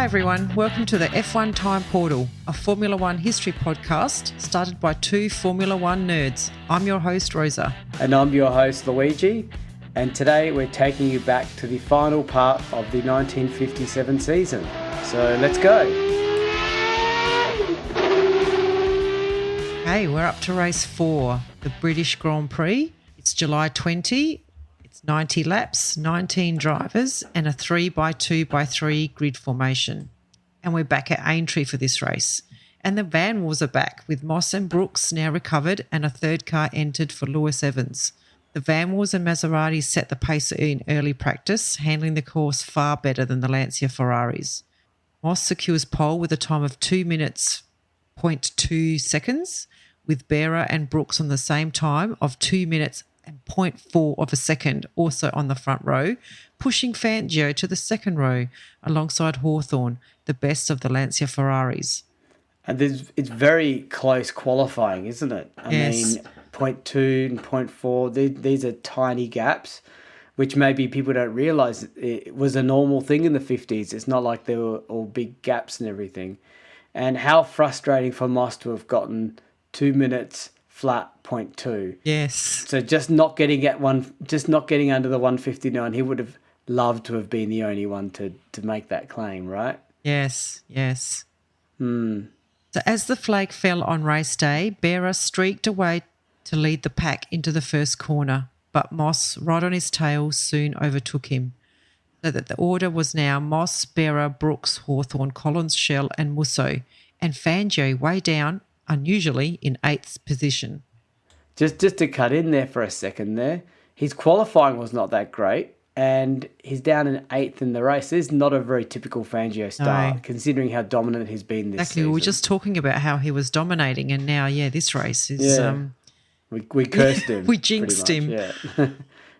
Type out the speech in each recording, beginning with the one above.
Hi everyone, welcome to the F1 Time Portal, a Formula One history podcast started by two Formula One nerds. I'm your host, Rosa. And I'm your host, Luigi. And today we're taking you back to the final part of the 1957 season. So let's go. Hey, we're up to race 4, the British Grand Prix. It's July 20. It's 90 laps, 19 drivers, and a 3x2x3 grid formation. And we're back at Aintree for this race. And the van walls are back, with Moss and Brooks now recovered and a third car entered for Lewis Evans. The Van Wals and Maserati set the pace in early practice, handling the course far better than the Lancia Ferraris. Moss secures pole with a time of 2 minutes, 0.2 seconds, with Berra and Brooks on the same time of 2 minutes and 0.4 of a second, also on the front row, pushing Fangio to the second row alongside Hawthorn, the best of the Lancia Ferraris. And it's very close qualifying, isn't it? I mean, 0.2 and 0.4, these are tiny gaps, which maybe people don't realise it was a normal thing in the 50s. It's not like there were all big gaps and everything. And how frustrating for Moss to have gotten 2 minutes flat 0.2. Yes. So just not getting under the 159, he would have loved to have been the only one to make that claim, right? Yes. So as the flag fell on race day, Berra streaked away to lead the pack into the first corner, but Moss, right on his tail, soon overtook him. So that the order was now Moss, Berra, Brooks, Hawthorn, Collins, Shell and Musso, and Fangio way down, unusually, in 8th position. Just to cut in there for a second there, his qualifying was not that great, and he's down in 8th in the race. This is not a very typical Fangio start, considering how dominant he's been this season. We were just talking about how he was dominating, and now, this race is... We cursed him. We jinxed him. Yeah.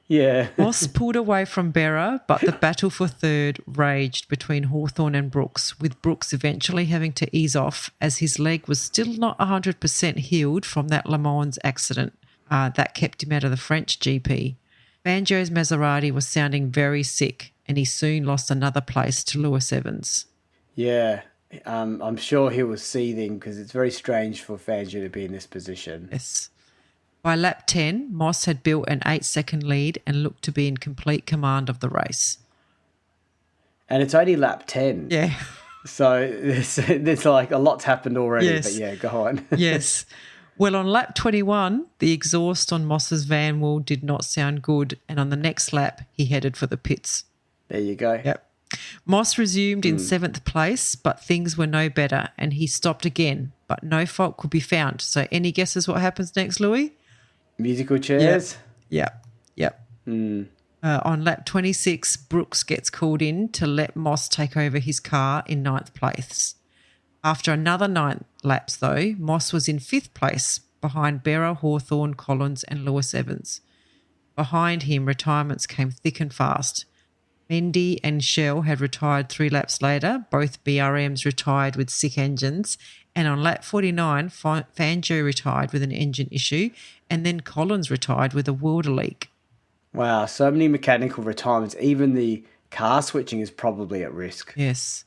Yeah. Moss pulled away from Berra, but the battle for third raged between Hawthorn and Brooks, with Brooks eventually having to ease off as his leg was still not 100% healed from that Le Mans accident that kept him out of the French GP. Fangio's Maserati was sounding very sick, and he soon lost another place to Lewis Evans. Yeah, I'm sure he was seething because it's very strange for Fangio to be in this position. Yes. By lap 10, Moss had built an 8-second lead and looked to be in complete command of the race. And it's only lap 10. Yeah. So there's like a lot's happened already, but yeah, go on. Yes. Well, on lap 21, the exhaust on Moss's van wall did not sound good, and on the next lap, he headed for the pits. There you go. Yep. Moss resumed in 7th place, but things were no better, and he stopped again, but no fault could be found. So any guesses what happens next, Louis? Musical chairs? Yep. On lap 26, Brooks gets called in to let Moss take over his car in 9th place. After another 9 laps, though, Moss was in 5th place behind Berra, Hawthorn, Collins and Lewis Evans. Behind him, retirements came thick and fast. Mendy and Shell had retired 3 laps later. Both BRMs retired with sick engines. And on lap 49, Fangio retired with an engine issue, and then Collins retired with a water leak. Wow, so many mechanical retirements. Even the car switching is probably at risk. Yes.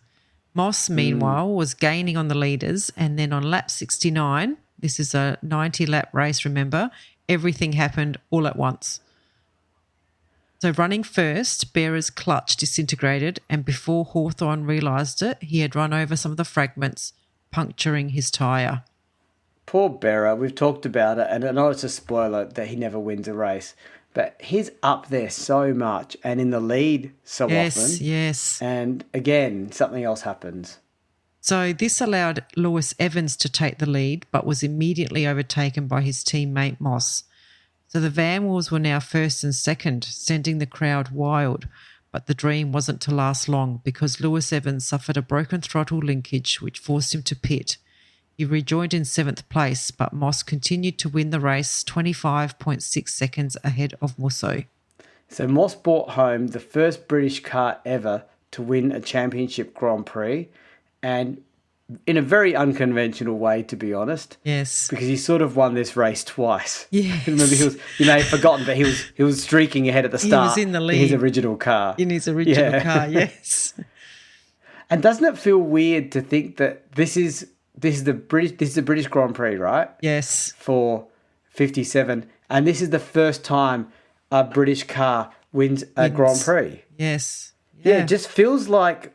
Moss, meanwhile, was gaining on the leaders, and then on lap 69, this is a 90-lap race, remember, everything happened all at once. So running first, Berra's clutch disintegrated, and before Hawthorn realised it, he had run over some of the fragments, puncturing his tyre. Poor Berra, we've talked about it, and I know it's a spoiler that he never wins a race, but he's up there so much and in the lead so often. Yes. And again, something else happens. So this allowed Lewis Evans to take the lead, but was immediately overtaken by his teammate Moss. So the Van Wals were now first and second, sending the crowd wild. But the dream wasn't to last long because Lewis Evans suffered a broken throttle linkage which forced him to pit. He rejoined in 7th place, but Moss continued to win the race 25.6 seconds ahead of Musso. So Moss brought home the first British car ever to win a championship Grand Prix, and in a very unconventional way, to be honest. Yes. Because he sort of won this race twice. Yes. Remember, you may have forgotten, but he was streaking ahead at the start. He was in the lead. In his original car. In his original car, yes. And doesn't it feel weird to think that this is the British Grand Prix, right? Yes. For 57, and this is the first time a British car wins a Grand Prix. Yes. Yeah, it just feels like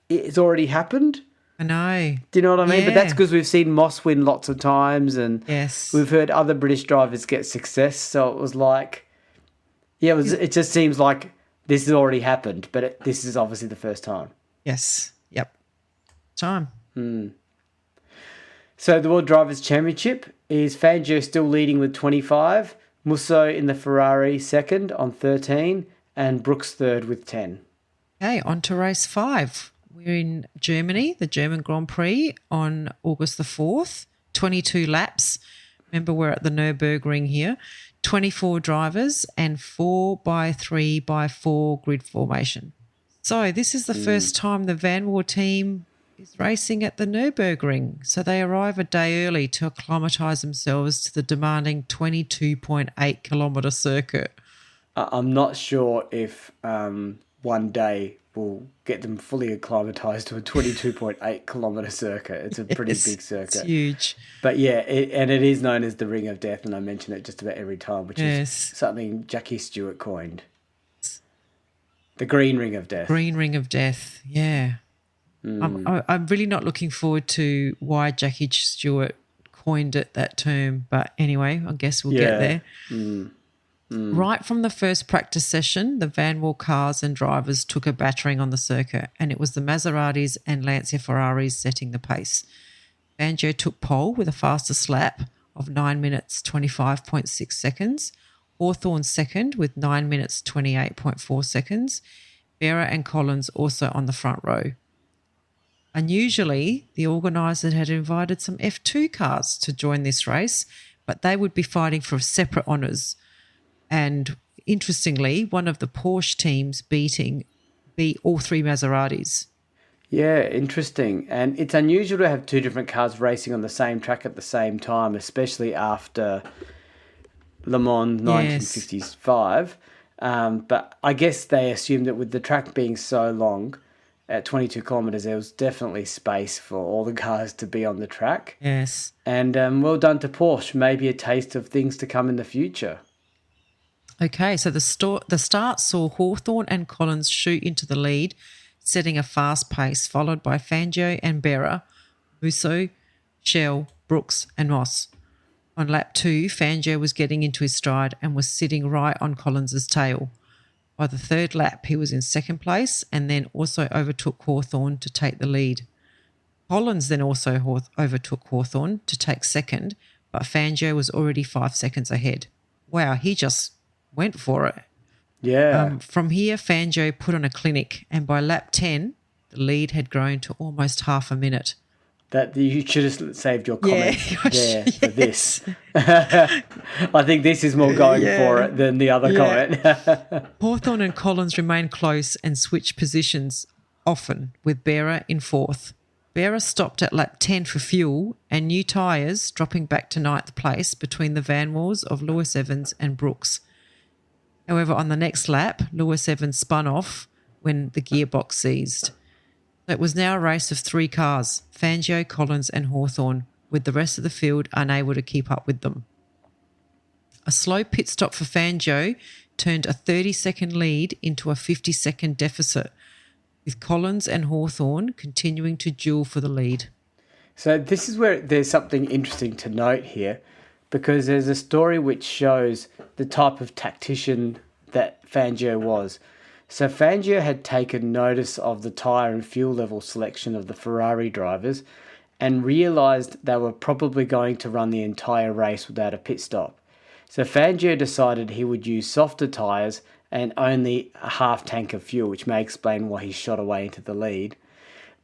it's already happened. I know. Do you know what I mean? Yeah. But that's because we've seen Moss win lots of times, and Yes. we've heard other British drivers get success. So it was like, yeah, it just seems like this has already happened, but this is obviously the first time. Yes. Yep. Time. So the World Drivers' Championship is Fangio still leading with 25, Musso in the Ferrari second on 13, and Brooks third with 10. Okay, on to race 5. We're in Germany, the German Grand Prix on August the 4th, 22 laps. Remember, we're at the Nürburgring here. 24 drivers and 4x3x4 grid formation. So this is the first time the Vanwall team is racing at the Nürburgring. So they arrive a day early to acclimatise themselves to the demanding 22.8 kilometre circuit. I'm not sure if one day will get them fully acclimatised to a 22.8 kilometre circuit. It's a pretty big circuit. It's huge. But yeah, it is known as the Ring of Death, and I mention it just about every time, which is something Jackie Stewart coined. The Green Ring of Death. Green Ring of Death, yeah. I'm really not looking forward to why Jackie Stewart coined it, that term. But anyway, I guess we'll get there. Right from the first practice session, the Vanwall cars and drivers took a battering on the circuit, and it was the Maseratis and Lancia Ferraris setting the pace. Fangio took pole with a fastest lap of 9 minutes 25.6 seconds, Hawthorn second with 9 minutes 28.4 seconds, Vera and Collins also on the front row. Unusually, the organisers had invited some F2 cars to join this race, but they would be fighting for separate honours. And interestingly, one of the Porsche teams beat all 3 Maseratis. Yeah, interesting. And it's unusual to have 2 different cars racing on the same track at the same time, especially after Le Mans 1955. But I guess they assumed that with the track being so long, at 22 kilometres, there was definitely space for all the cars to be on the track. Yes. And well done to Porsche. Maybe a taste of things to come in the future. Okay, so the start saw Hawthorn and Collins shoot into the lead, setting a fast pace, followed by Fangio and Berra, Musso, Schell, Brooks and Moss. On lap 2, Fangio was getting into his stride and was sitting right on Collins's tail. By the third lap, he was in second place and then also overtook Hawthorn to take the lead. Collins then also overtook Hawthorn to take second, but Fangio was already 5 seconds ahead. Wow, he just went for it. Yeah. From here, Fangio put on a clinic, and by lap 10, the lead had grown to almost half a minute. That you should have saved your comment there for this. I think this is more going for it than the other comment. Hawthorn and Collins remained close and switched positions often, with Berra in fourth. Berra stopped at lap 10 for fuel and new tyres, dropping back to ninth place between the Vanwalls of Lewis Evans and Brooks. However, on the next lap, Lewis Evans spun off when the gearbox seized. It was now a race of 3 cars, Fangio, Collins and Hawthorn, with the rest of the field unable to keep up with them. A slow pit stop for Fangio turned a 30-second lead into a 50-second deficit, with Collins and Hawthorn continuing to duel for the lead. So this is where there's something interesting to note here, because there's a story which shows the type of tactician that Fangio was. So Fangio had taken notice of the tyre and fuel level selection of the Ferrari drivers and realised they were probably going to run the entire race without a pit stop. So Fangio decided he would use softer tyres and only a half tank of fuel, which may explain why he shot away into the lead.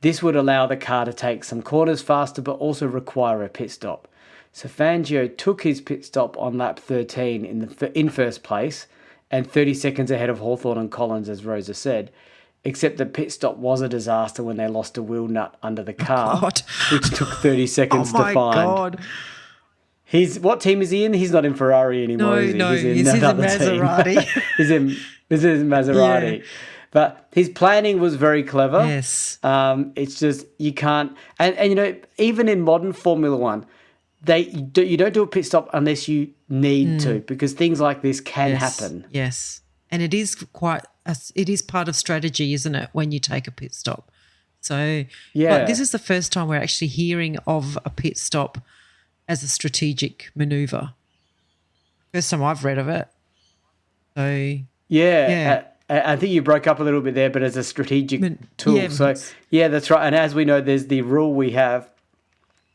This would allow the car to take some corners faster but also require a pit stop. So Fangio took his pit stop on lap 13 in first place, and 30 seconds ahead of Hawthorn and Collins, as Rosa said, except the pit stop was a disaster when they lost a wheel nut under the car, which took 30 seconds to find. Oh, my God. What team is he in? He's not in Ferrari anymore, is he? No, he's in Maserati. He's in Maserati. But his planning was very clever. Yes. It's just you can't, and even in modern Formula One, you don't do a pit stop unless you need to, because things like this can happen. Yes, and it is it is part of strategy, isn't it, when you take a pit stop? So this is the first time we're actually hearing of a pit stop as a strategic maneuver. First time I've read of it. So I think you broke up a little bit there, but as a strategic tool. Yeah, so that's right. And as we know, there's the rule we have.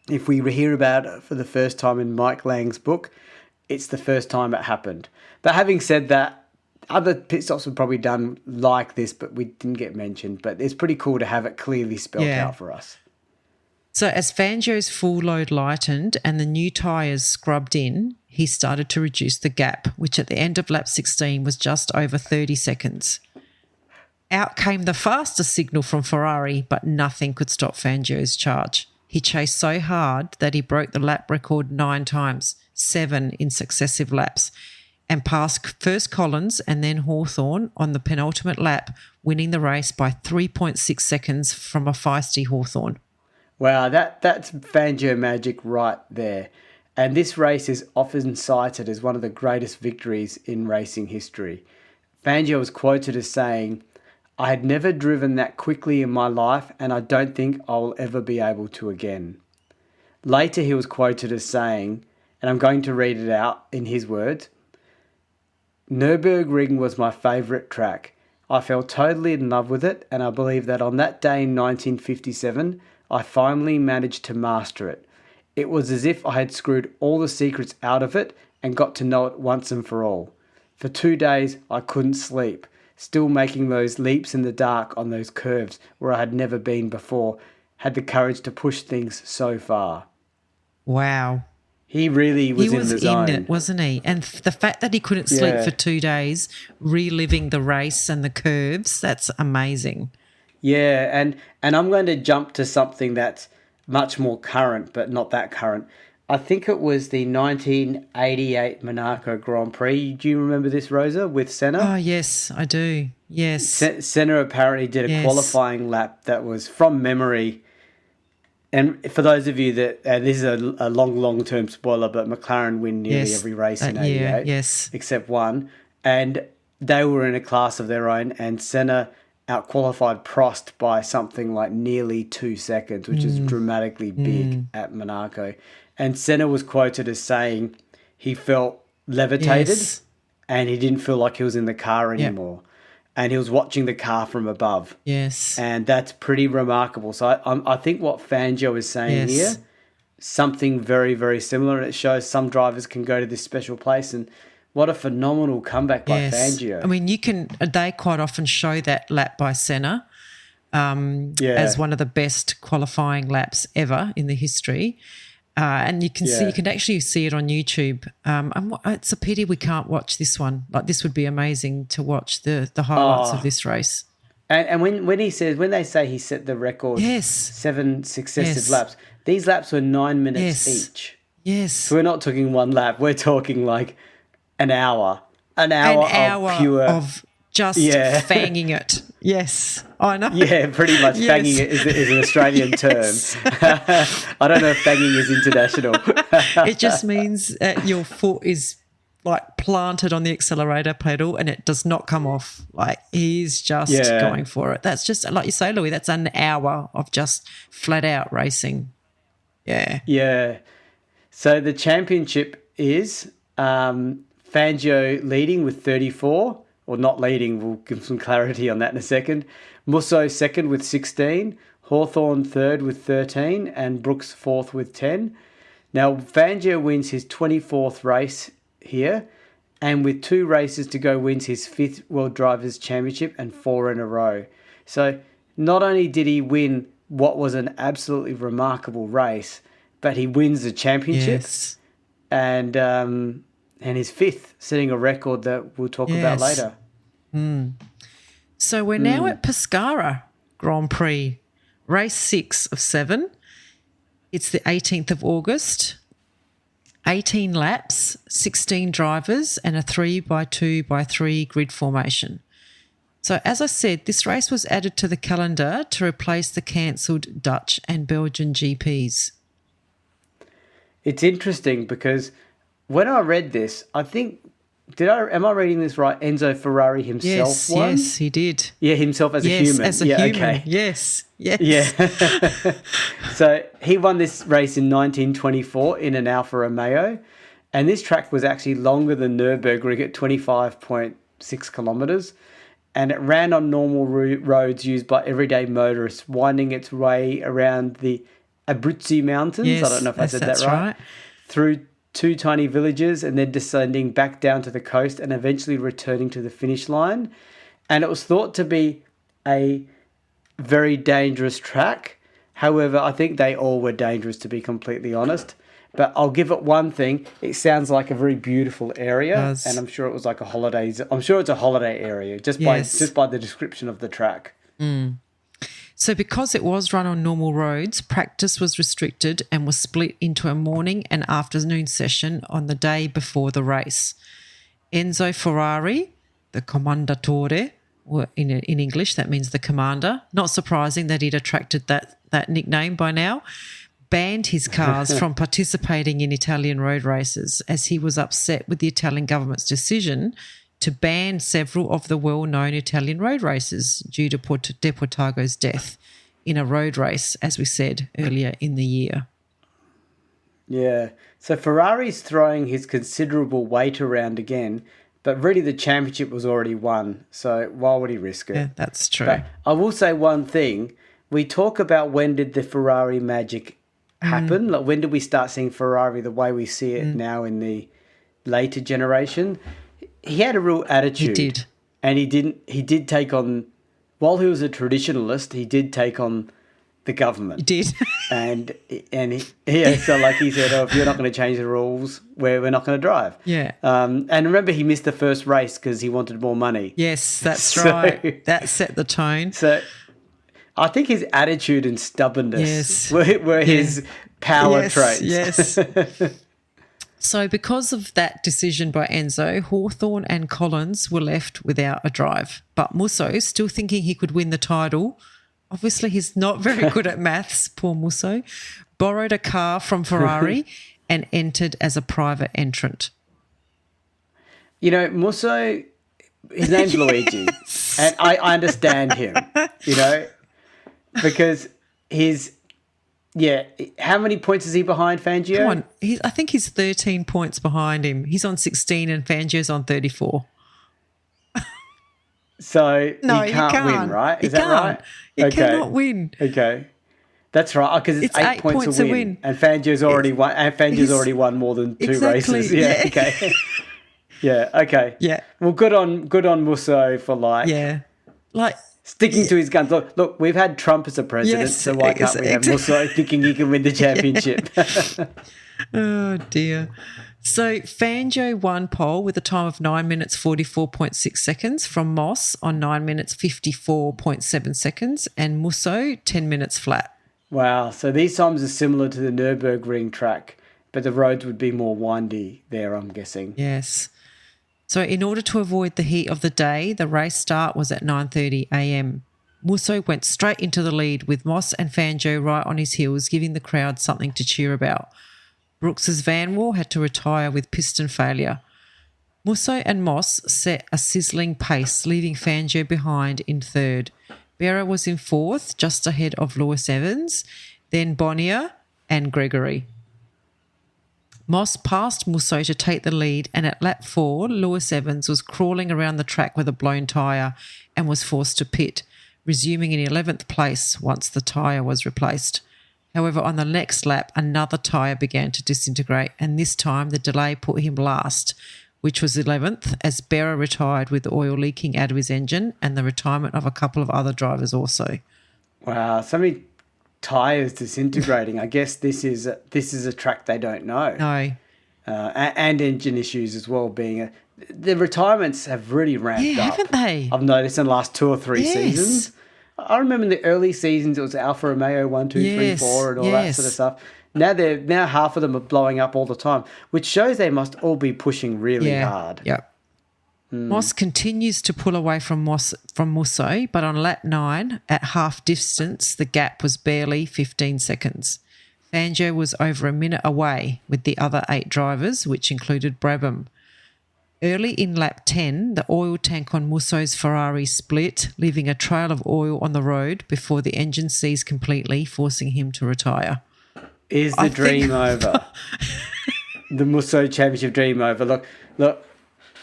If we hear about it for the first time in Mike Lang's book, it's the first time it happened. But having said that, other pit stops were probably done like this, but we didn't get mentioned. But it's pretty cool to have it clearly spelled out for us. So as Fangio's full load lightened and the new tyres scrubbed in, he started to reduce the gap, which at the end of lap 16 was just over 30 seconds. Out came the fastest signal from Ferrari, but nothing could stop Fangio's charge. He chased so hard that he broke the lap record 9 times, 7 in successive laps, and passed first Collins and then Hawthorn on the penultimate lap, winning the race by 3.6 seconds from a feisty Hawthorn. Wow, that's Fangio magic right there. And this race is often cited as one of the greatest victories in racing history. Fangio was quoted as saying, "I had never driven that quickly in my life, and I don't think I'll ever be able to again." Later, he was quoted as saying, and I'm going to read it out in his words, "Nürburgring was my favourite track. I fell totally in love with it, and I believe that on that day in 1957, I finally managed to master it. It was as if I had screwed all the secrets out of it and got to know it once and for all. For 2 days, I couldn't sleep, still making those leaps in the dark on those curves where I had never been before, had the courage to push things so far." Wow. He really was in the zone. He was in it, wasn't he? And the fact that he couldn't sleep for 2 days, reliving the race and the curves, that's amazing. Yeah, and I'm going to jump to something that's much more current, but not that current. I think it was the 1988 Monaco Grand Prix. Do you remember this, Rosa, with Senna? Oh, yes, I do. Yes. Senna apparently did a qualifying lap that was from memory. And for those of you that, this is a long-term spoiler, but McLaren win nearly every race in 88, except one. And they were in a class of their own, and Senna out-qualified Prost by something like nearly 2 seconds, which is dramatically big at Monaco. And Senna was quoted as saying he felt levitated and he didn't feel like he was in the car anymore. And he was watching the car from above. Yes. And that's pretty remarkable. So I think what Fangio is saying here, something very, very similar. And it shows some drivers can go to this special place. And what a phenomenal comeback by Fangio. I mean, they quite often show that lap by Senna as one of the best qualifying laps ever in the history. And you can see, you can actually see it on YouTube. It's a pity we can't watch this one. Like, this would be amazing to watch the highlights of this race. And when they say he set the record, 7 successive laps, these laps were 9 minutes each. Yes. So we're not talking one lap. We're talking like an hour of pure of just fanging it. Yes, I know. Yeah, pretty much. Fanging it is an Australian term. I don't know if fanging is international. It just means your foot is like planted on the accelerator pedal and it does not come off. Like, he's just going for it. That's just, like you say, Louis, that's an hour of just flat out racing. Yeah. Yeah. So the championship is Fangio leading with 34. Or not leading, we'll give some clarity on that in a second. Musso second with 16, Hawthorn third with 13, and Brooks fourth with 10. Now, Fangio wins his 24th race here, and with 2 races to go, wins his 5th World Drivers' Championship and 4 in a row. So not only did he win what was an absolutely remarkable race, but he wins the championship. Yes. And his 5th, setting a record that we'll talk about later. So we're now at Pescara Grand Prix, race 6 of 7. It's the 18th of August, 18 laps, 16 drivers and a 3x2x3 grid formation. So, as I said, this race was added to the calendar to replace the cancelled Dutch and Belgian GPs. It's interesting because when I read this, I think am I reading this right? Enzo Ferrari himself won? Yes, he did. Yeah, himself as a human. Yes, as a human. Okay. Yes. Yeah. So he won this race in 1924 in an Alfa Romeo, and this track was actually longer than Nürburgring at 25.6 kilometres, and it ran on normal roads used by everyday motorists, winding its way around the Abruzzi Mountains. Yes, I don't know if I said that right. Through two tiny villages and then descending back down to the coast and eventually returning to the finish line. And it was thought to be a very dangerous track. However, I think they all were dangerous, to be completely honest. But I'll give it one thing. It sounds like a very beautiful area, and I'm sure it was like a holidays. I'm sure it's a holiday area just by the description of the track. Mm. So because it was run on normal roads, practice was restricted and was split into a morning and afternoon session on the day before the race. Enzo Ferrari, the Commendatore, or in English that means the commander, not surprising that he'd attracted that nickname by now, banned his cars from participating in Italian road races as he was upset with the Italian government's decision to ban several of the well-known Italian road races due to De Portago's death in a road race, as we said earlier in the year. Yeah, so Ferrari's throwing his considerable weight around again, but really the championship was already won, so why would he risk it? Yeah, that's true. But I will say one thing. We talk about when did the Ferrari magic happen? Like when did we start seeing Ferrari the way we see it now in the later generation? He had a real attitude. He did. And he did take on, while he was a traditionalist, he did take on the government. He did. So like he said, if you're not going to change the rules, we're not going to drive. Yeah. And remember, he missed the first race because he wanted more money. Yes, that's right. That set the tone. So I think his attitude and stubbornness were his power traits. Yes. So because of that decision by Enzo, Hawthorn and Collins were left without a drive. But Musso, still thinking he could win the title, obviously he's not very good at maths, poor Musso, borrowed a car from Ferrari and entered as a private entrant. You know, Musso, his name's Luigi, and I understand him, because how many points is he behind Fangio? Come on, I think he's 13 points behind him. He's on 16 and Fangio's on 34. So he can't win, right? Is that right? He cannot win. Okay. That's right, because it's 8 points a win. And Fangio's already won. And Fangio's already won more than two races. Yeah. Okay. Yeah. Okay. Yeah. Well, good on Musso for sticking to his guns. Look, we've had Trump as a president, so why can't we have Musso thinking he can win the championship? Oh, dear. So Fangio won pole with a time of 9 minutes 44.6 seconds from Moss on 9 minutes 54.7 seconds and Musso 10 minutes flat. Wow. So these times are similar to the Nürburgring track, but the roads would be more windy there, I'm guessing. Yes. So in order to avoid the heat of the day, the race start was at 9:30 a.m. Musso went straight into the lead with Moss and Fangio right on his heels, giving the crowd something to cheer about. Brooks's Vanwall had to retire with piston failure. Musso and Moss set a sizzling pace, leaving Fangio behind in third. Berra was in fourth, just ahead of Lewis Evans, then Bonnier and Gregory. Moss passed Musso to take the lead, and at lap 4, Lewis Evans was crawling around the track with a blown tyre and was forced to pit, resuming in 11th place once the tyre was replaced. However, on the next lap, another tyre began to disintegrate, and this time the delay put him last, which was 11th, as Berra retired with oil leaking out of his engine and the retirement of a couple of other drivers also. Wow, so many tyres disintegrating. I guess this is a track they don't know. No. And engine issues as well being the retirements have really ramped up. Haven't they? I've noticed in the last 2 or 3 seasons. I remember in the early seasons it was Alfa Romeo 1, 2, 3, 4 and all that sort of stuff. Now half of them are blowing up all the time, which shows they must all be pushing really hard. Yep. Moss continues to pull away from Musso, but on lap 9, at half distance, the gap was barely 15 seconds. Fangio was over a minute away with the other 8 drivers, which included Brabham. Early in lap 10, the oil tank on Musso's Ferrari split, leaving a trail of oil on the road before the engine seized completely, forcing him to retire. Is the dream over? The Musso Championship dream over? Look,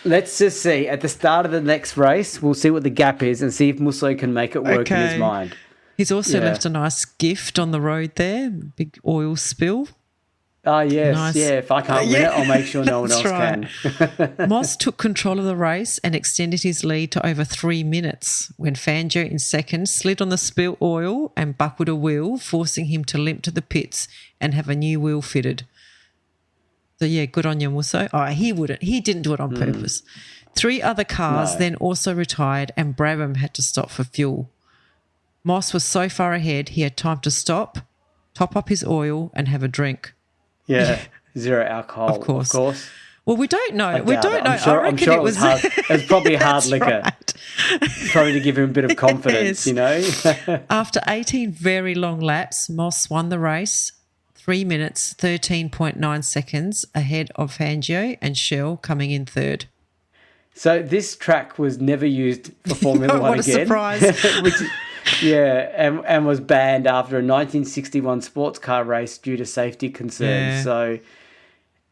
let's just see. At the start of the next race, we'll see what the gap is and see if Musso can make it work in his mind. He's also left a nice gift on the road there, big oil spill. Oh, yes, nice. Yeah. If I can't win it, I'll make sure no one else can. Moss took control of the race and extended his lead to over 3 minutes when Fangio in second slid on the spill oil and buckled a wheel, forcing him to limp to the pits and have a new wheel fitted. So, yeah, good on you, Musso. Oh, he wouldn't. He didn't do it on purpose. 3 other cars then also retired and Brabham had to stop for fuel. Moss was so far ahead he had time to stop, top up his oil and have a drink. Yeah, 0 alcohol, of course. Well, we don't know. We don't know. I'm sure it was hard. It was probably hard liquor. Right. Probably to give him a bit of confidence, you know. After 18 very long laps, Moss won the race, 3 minutes, 13.9 seconds ahead of Fangio and Shell coming in third. So this track was never used for Formula One again. What a surprise. And was banned after a 1961 sports car race due to safety concerns. Yeah. So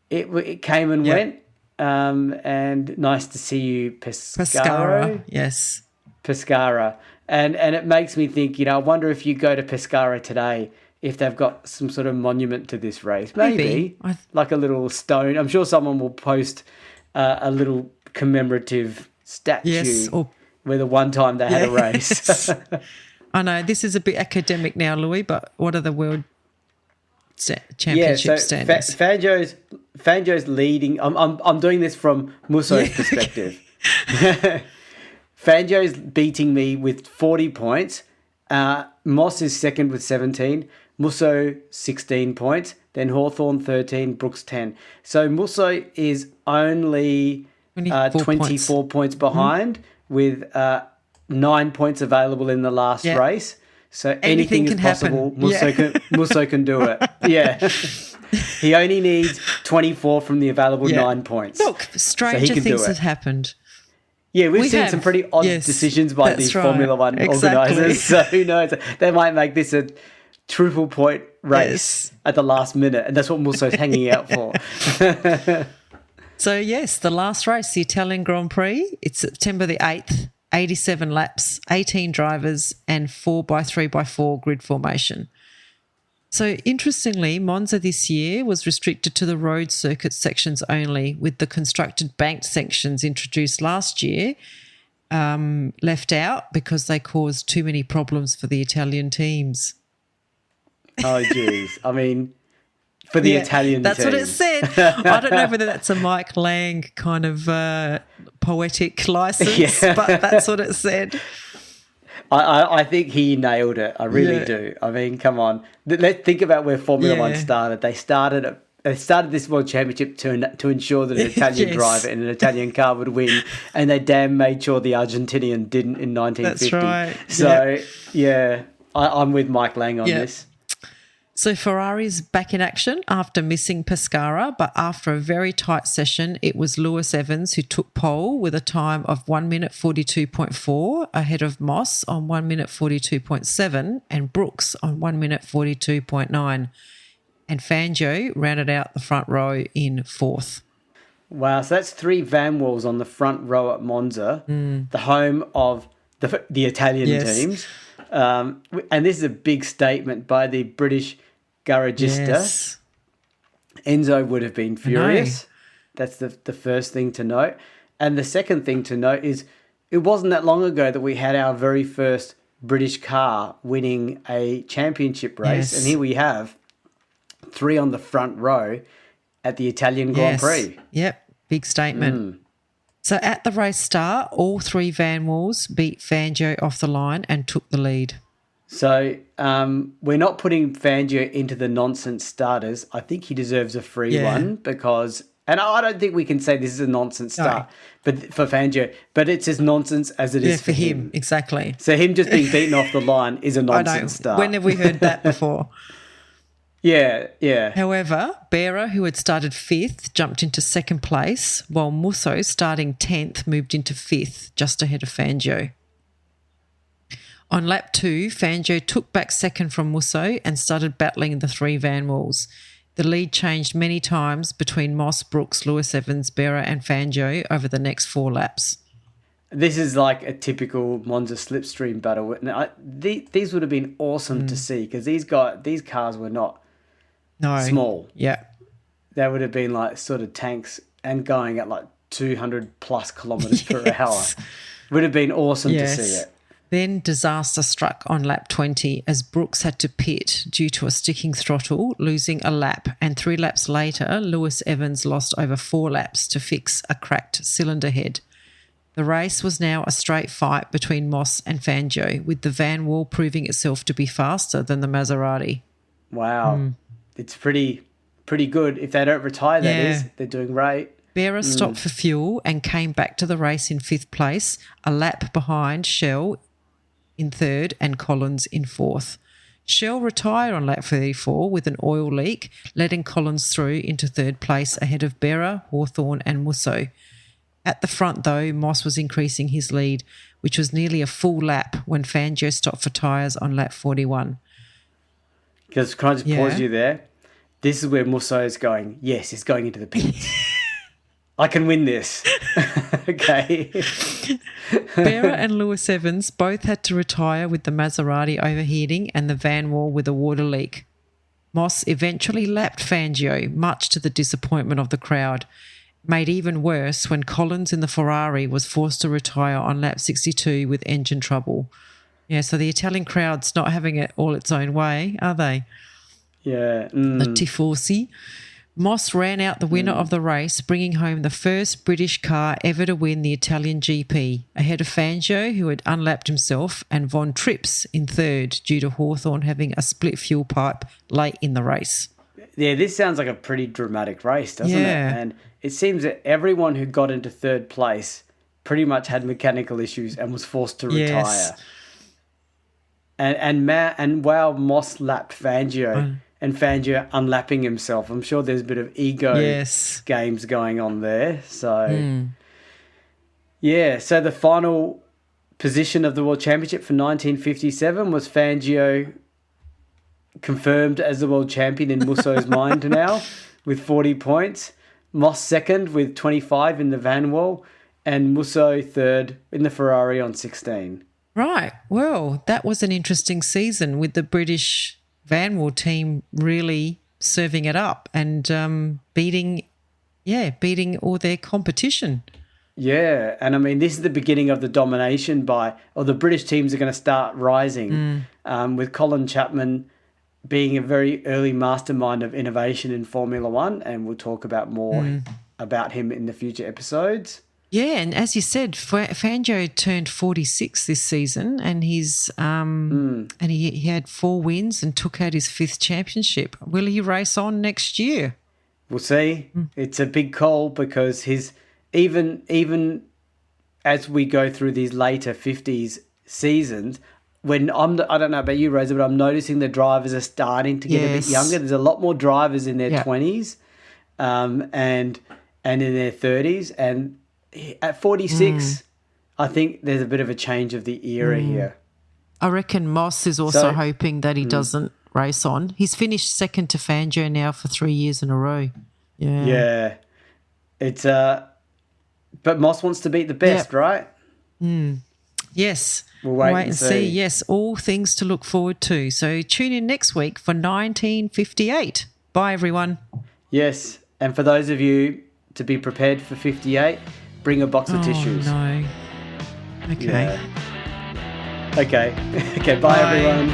it came and went, and nice to see you, Pescara. Yes. Pescara. And it makes me think, I wonder if you go to Pescara today, if they've got some sort of monument to this race. Maybe. Like a little stone. I'm sure someone will post a little commemorative statue where the one time they had a race. I know this is a bit academic now, Louis, but what are the world championship standings? Fangio's leading. I'm doing this from Musso's perspective. Fangio's beating me with 40 points. Moss is second with 17. Musso 16 points. Then Hawthorne 13. Brooks 10. So Musso is only 24 points behind with 9 points available in the last race. So anything is possible. Musso can do it. Yeah. He only needs 24 from the available 9 points. Look, stranger things have happened. Yeah, we've seen some pretty odd decisions by these Formula One organisers. So who knows? They might make this a triple point race at the last minute, and that's what Musso's hanging out for. So, yes, the last race, the Italian Grand Prix, it's September the 8th, 87 laps, 18 drivers and 4x3x4 grid formation. So, interestingly, Monza this year was restricted to the road circuit sections only, with the constructed banked sections introduced last year left out because they caused too many problems for the Italian teams. Oh, geez. I mean, for the Italian that's team. What it said. I don't know whether that's a Mike Lang kind of poetic license, but that's what it said. I think he nailed it. I really do. I mean, come on. Let's think about where Formula One started. They started this World Championship to ensure that an Italian driver in an Italian car would win, and they damn made sure the Argentinian didn't in 1950. That's right. So, I'm with Mike Lang on this. So Ferrari's back in action after missing Pescara, but after a very tight session, it was Lewis Evans who took pole with a time of 1 minute 42.4 ahead of Moss on 1 minute 42.7 and Brooks on 1 minute 42.9. And Fangio rounded out the front row in fourth. Wow, so that's 3 van walls on the front row at Monza, the home of the Italian teams. And this is a big statement by the British garagista. Yes. Enzo would have been furious. That's the first thing to note. And the second thing to note is it wasn't that long ago that we had our very first British car winning a championship race. And here we have 3 on the front row at the Italian Grand Prix. Yep, big statement. So at the race start, all 3 van walls beat Fangio off the line and took the lead. So we're not putting Fangio into the nonsense starters. I think he deserves a free one because And I don't think we can say this is a nonsense start but for Fangio, but it's as nonsense as it is for him. Exactly. So him just being beaten off the line is a nonsense start. When have we heard that before? Yeah. However, Bera, who had started 5th, jumped into 2nd place, while Musso, starting 10th, moved into 5th, just ahead of Fangio. On lap 2, Fangio took back 2nd from Musso and started battling the 3 Van Walls. The lead changed many times between Moss, Brooks, Lewis Evans, Bera and Fangio over the next 4 laps. This is like a typical Monza slipstream battle. These would have been awesome to see because these cars were not small. Yeah. They would have been like sort of tanks and going at like 200 plus kilometres per hour. Would have been awesome to see it. Then disaster struck on lap 20 as Brooks had to pit due to a sticking throttle, losing a lap. And 3 laps later, Lewis Evans lost over 4 laps to fix a cracked cylinder head. The race was now a straight fight between Moss and Fangio, with the Van Wall proving itself to be faster than the Maserati. Wow. It's pretty good. If they don't retire, that is, they're doing great. Bera stopped for fuel and came back to the race in 5th place, a lap behind Shell in 3rd and Collins in 4th. Shell retired on lap 34 with an oil leak, letting Collins through into 3rd place ahead of Bera, Hawthorne and Musso. At the front, though, Moss was increasing his lead, which was nearly a full lap when Fangio stopped for tyres on lap 41. Because can I just pause you there? This is where Musso is going, yes, he's going into the pits. I can win this. Okay. Bera and Lewis Evans both had to retire with the Maserati overheating and the Van Wall with a water leak. Moss eventually lapped Fangio, much to the disappointment of the crowd. Made even worse when Collins in the Ferrari was forced to retire on lap 62 with engine trouble. Yeah, so the Italian crowd's not having it all its own way, are they? Yeah. The Tifosi. Moss ran out the winner of the race, bringing home the first British car ever to win the Italian GP, ahead of Fangio, who had unlapped himself, and Von Trips in 3rd due to Hawthorne having a split fuel pipe late in the race. Yeah, this sounds like a pretty dramatic race, doesn't it? And it seems that everyone who got into 3rd place pretty much had mechanical issues and was forced to retire. And while Moss lapped Fangio and Fangio unlapping himself, I'm sure there's a bit of ego games going on there. So, so the final position of the World Championship for 1957 was Fangio confirmed as the world champion in Musso's mind now with 40 points. Moss 2nd with 25 in the Van Wall and Musso 3rd in the Ferrari on 16. Right. Well, that was an interesting season with the British Van Wall team really serving it up and beating all their competition. Yeah, and I mean, this is the beginning of the domination the British teams are going to start rising with Colin Chapman being a very early mastermind of innovation in Formula One, and we'll talk about more about him in the future episodes. Yeah, and as you said, Fangio turned 46 this season, and he's and he had 4 wins and took out his 5th championship. Will he race on next year? We'll see. It's a big call because his even as we go through these later 50s seasons, when I don't know about you, Rosa, but I'm noticing the drivers are starting to get a bit younger. There's a lot more drivers in their 20s and in their 30s. And at 46, I think there's a bit of a change of the era here. I reckon Moss is also hoping that he doesn't race on. He's finished 2nd to Fangio now for 3 years in a row. Yeah. It's but Moss wants to beat the best, right? Yes. We'll wait and see. Yes, all things to look forward to. So tune in next week for 1958. Bye, everyone. Yes, and for those of you to be prepared for 58, bring a box of tissues. No. Okay. Yeah. Okay, bye, everyone.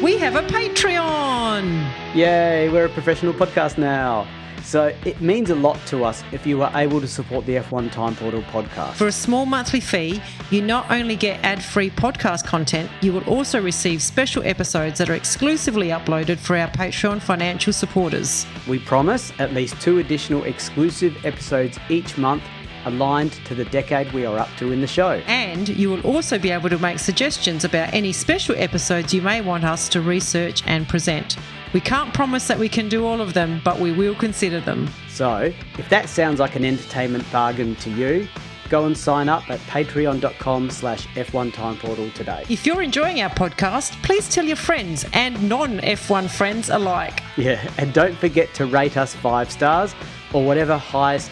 We have a Patreon. Yay, we're a professional podcast now. So it means a lot to us if you are able to support the F1 Time Portal podcast. For a small monthly fee, you not only get ad-free podcast content, you will also receive special episodes that are exclusively uploaded for our Patreon financial supporters. We promise at least 2 additional exclusive episodes each month aligned to the decade we are up to in the show. And you will also be able to make suggestions about any special episodes you may want us to research and present. We can't promise that we can do all of them, but we will consider them. So, if that sounds like an entertainment bargain to you, go and sign up at patreon.com/F1 Time Portal today. If you're enjoying our podcast, please tell your friends and non-F1 friends alike. Yeah, and don't forget to rate us 5 stars or whatever highest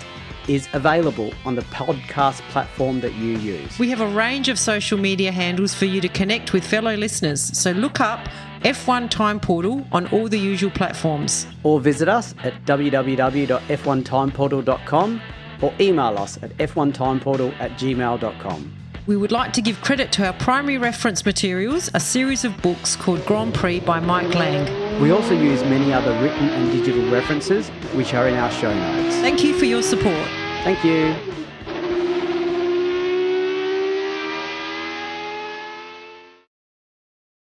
is available on the podcast platform that you use. We have a range of social media handles for you to connect with fellow listeners, so look up F1 Time Portal on all the usual platforms. Or visit us at www.f1timeportal.com or email us at f1timeportal@gmail.com. We would like to give credit to our primary reference materials, a series of books called Grand Prix by Mike Lang. We also use many other written and digital references, which are in our show notes. Thank you for your support. Thank you.